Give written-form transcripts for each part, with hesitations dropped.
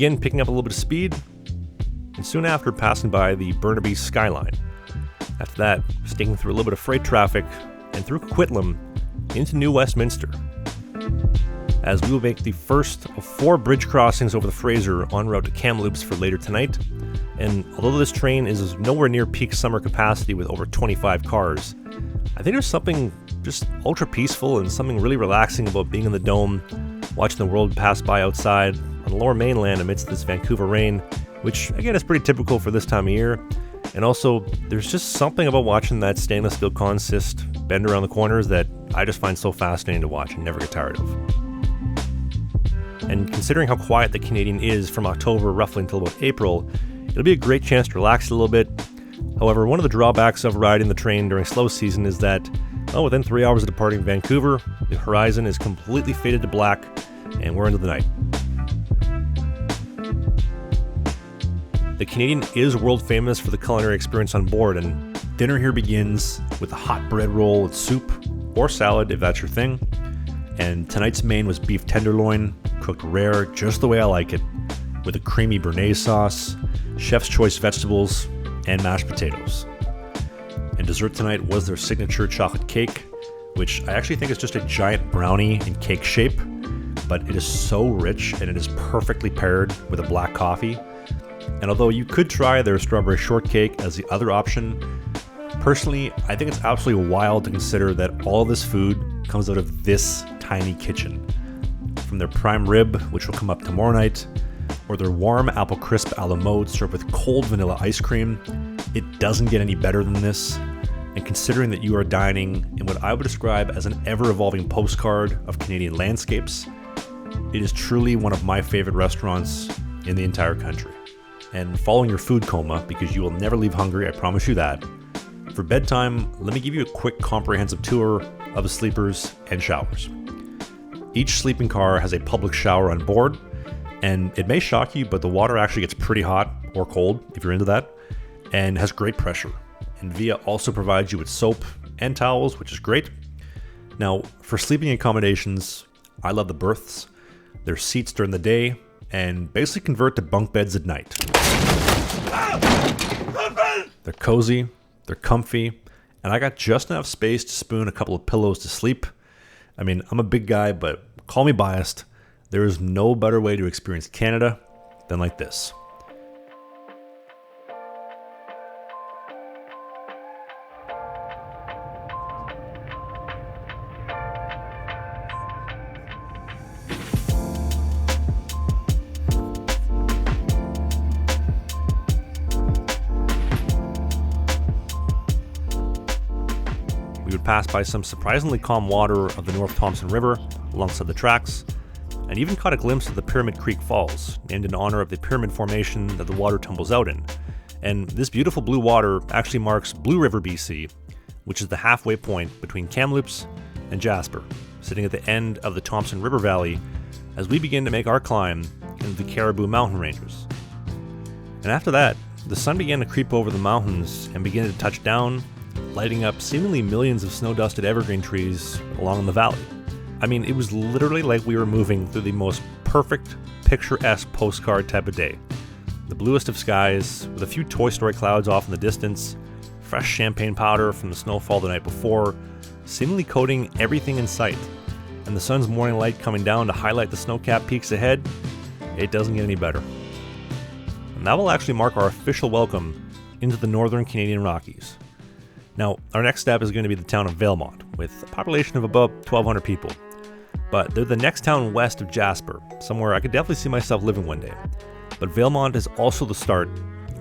begin picking up a little bit of speed, and soon after passing by the Burnaby skyline. After that, sticking through a little bit of freight traffic and through Coquitlam into New Westminster, as we will make the first of 4 bridge crossings over the Fraser en route to Kamloops for later tonight. And although this train is nowhere near peak summer capacity with over 25 cars, I think there's something just ultra peaceful and something really relaxing about being in the dome, watching the world pass by outside on the lower mainland amidst this Vancouver rain, which again is pretty typical for this time of year. And also, there's just something about watching that stainless steel consist bend around the corners that I just find so fascinating to watch and never get tired of. And considering how quiet the Canadian is from October roughly until about April, it'll be a great chance to relax a little bit. However, one of the drawbacks of riding the train during slow season is that, within 3 hours of departing Vancouver, the horizon is completely faded to black, and we're into the night. The Canadian is world famous for the culinary experience on board, and dinner here begins with a hot bread roll with soup, or salad if that's your thing. And tonight's main was beef tenderloin, cooked rare just the way I like it, with a creamy béarnaise sauce, chef's choice vegetables, and mashed potatoes. And dessert tonight was their signature chocolate cake, which I actually think is just a giant brownie in cake shape, but it is so rich and it is perfectly paired with a black coffee. And although you could try their strawberry shortcake as the other option, personally, I think it's absolutely wild to consider that all of this food comes out of this tiny kitchen. From their prime rib, which will come up tomorrow night, or their warm apple crisp a la mode served with cold vanilla ice cream, it doesn't get any better than this. And considering that you are dining in what I would describe as an ever-evolving postcard of Canadian landscapes, it is truly one of my favorite restaurants in the entire country. And following your food coma, because you will never leave hungry, I promise you that, for bedtime, let me give you a quick comprehensive tour of the sleepers and showers. Each sleeping car has a public shower on board, and it may shock you, but the water actually gets pretty hot or cold if you're into that, and has great pressure. And Via also provides you with soap and towels, which is great. Now, for sleeping accommodations, I love the berths. They're seats during the day, and basically convert to bunk beds at night. They're cozy, they're comfy, and I got just enough space to spoon a couple of pillows to sleep. I mean, I'm a big guy, but call me biased. There is no better way to experience Canada than like this. We would pass by some surprisingly calm water of the North Thompson River alongside the tracks, and even caught a glimpse of the Pyramid Creek Falls, named in honor of the pyramid formation that the water tumbles out in. And this beautiful blue water actually marks Blue River, BC, which is the halfway point between Kamloops and Jasper, sitting at the end of the Thompson River Valley as we begin to make our climb into the Caribou Mountain Ranges. And after that, the sun began to creep over the mountains and begin to touch down, lighting up seemingly millions of snow-dusted evergreen trees along the valley. I mean, it was literally like we were moving through the most perfect, picturesque postcard type of day. The bluest of skies, with a few Toy Story clouds off in the distance, fresh champagne powder from the snowfall the night before, seemingly coating everything in sight, and the sun's morning light coming down to highlight the snow-capped peaks ahead. It doesn't get any better. And that will actually mark our official welcome into the northern Canadian Rockies. Now, our next step is going to be the town of Valemount, with a population of about 1,200 people. But they're the next town west of Jasper, somewhere I could definitely see myself living one day. But Valemount is also the start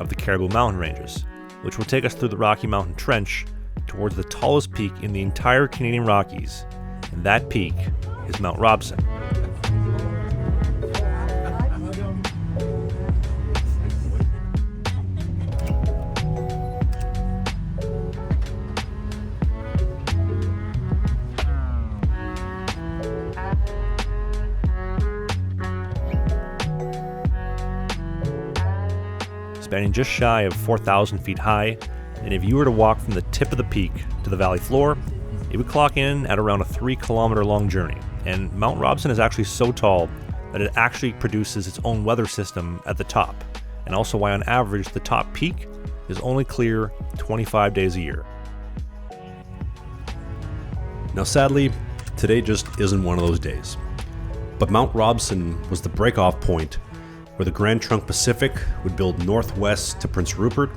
of the Caribou Mountain Ranges, which will take us through the Rocky Mountain Trench towards the tallest peak in the entire Canadian Rockies, and that peak is Mount Robson. Spanning just shy of 4,000 feet high, and if you were to walk from the tip of the peak to the valley floor, it would clock in at around a 3-kilometer long journey. And Mount Robson is actually so tall that it actually produces its own weather system at the top, and also why on average the top peak is only clear 25 days a year. Now sadly, today just isn't one of those days. But Mount Robson was the break-off point where the Grand Trunk Pacific would build northwest to Prince Rupert,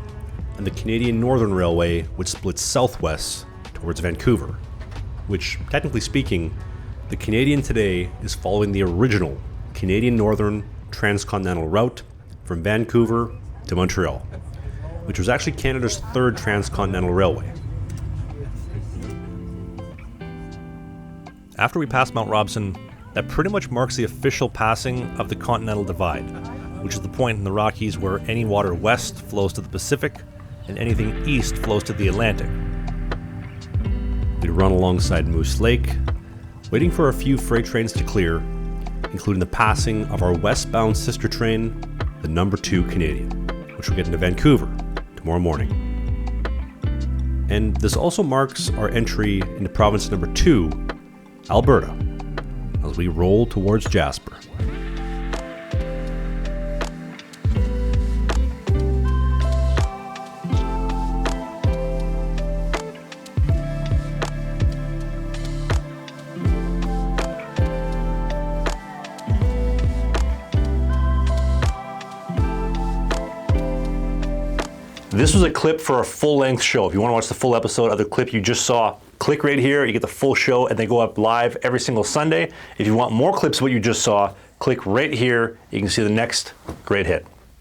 and the Canadian Northern Railway would split southwest towards Vancouver, which, technically speaking, the Canadian today is following the original Canadian Northern transcontinental route from Vancouver to Montreal, which was actually Canada's third transcontinental railway. After we pass Mount Robson, that pretty much marks the official passing of the Continental Divide, which is the point in the Rockies where any water west flows to the Pacific and anything east flows to the Atlantic. We'd run alongside Moose Lake, waiting for a few freight trains to clear, including the passing of our westbound sister train, the number 2 Canadian, which will get into Vancouver tomorrow morning. And this also marks our entry into province number 2, Alberta, as we roll towards Jasper. This was a clip for a full-length show. If you want to watch the full episode of the clip you just saw, click right here, you get the full show, and they go up live every single Sunday. If you want more clips of what you just saw, click right here, you can see the next great hit.